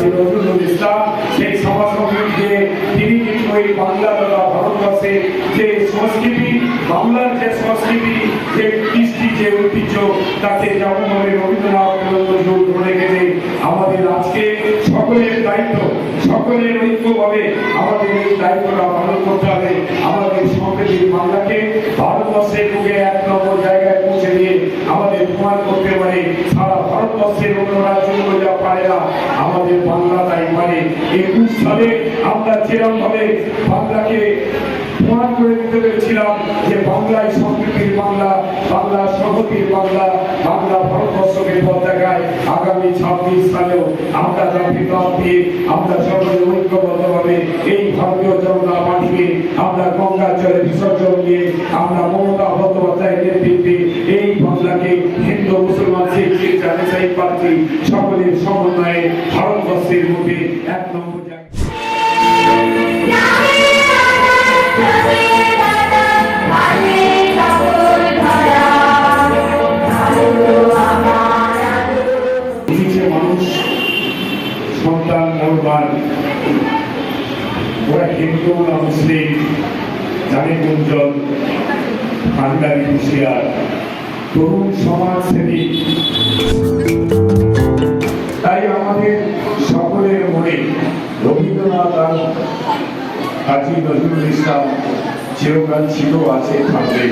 কাজী নজরুল ইসলাম সেই সমাজসংস্কৃতিকে তিনি কিন্তু এই বাংলা তথা ভারতবর্ষের যে সংস্কৃতি, বাংলার যে সংস্কৃতি, যে কৃষ্টি, যে ঐতিহ্য, তাকে যেমনভাবে রবীন্দ্রনাথ নজরুল ধরে রেখেছে। আমাদের আজকে সকলের দায়িত্ব, সকলের ঐক্যভাবে আমাদের এই দায়িত্বটা পালন করতে হবে। আমাদের সমৃদ্ধির বাংলাকে ভারতবর্ষের বুকে 1 নম্বর জায়গায় পৌঁছে দিয়ে আমাদের প্রমাণ করতে পারে সারা ভারতবর্ষের অন্য রাজ্যগুলো যা পারে না, আমাদের বাংলা তাই পারে। 21 সালে আমরা যেরকম ভাবে বাংলাকে প্রমাণ করে দিতে পেরেছিলাম যে বাংলায় সংস্কৃতির বাংলা, বাংলা সংহতির বাংলা, বাংলা ভারতবর্ষকে পথ দেখায়। আগামী 26 সালেও আমরা জাতির লাভ দিয়ে আমরা সকলে ঐক্যবদ্ধভাবে এই ভারতীয় জনতা পার্টিকে আমরা গঙ্গার জলে বিসর্জন দিয়ে আমরা মমতা বন্দ্যোপাধ্যায়ের নেতৃত্বে এই বাংলাকে হিন্দু, মুসলমান, শিখ, খ্রিস্টান, ইসাই পার্টি সকলের সমন্বয়ে ভারতবর্ষের মধ্যে 1 নম্বর জায়গায়। মানুষ সন্তান মুসলমান, ওরা হিন্দু না মুসলিম, জানে গুঞ্জন, বাঙালি হুঁশিয়ার, তরুণ সমাজসেবী। তাই আমাদের সকলের মনে রবীন্দ্রনাথ আর কাজী নজরুল ইসলাম চিরকাল ছিল, আছে, থাকবে।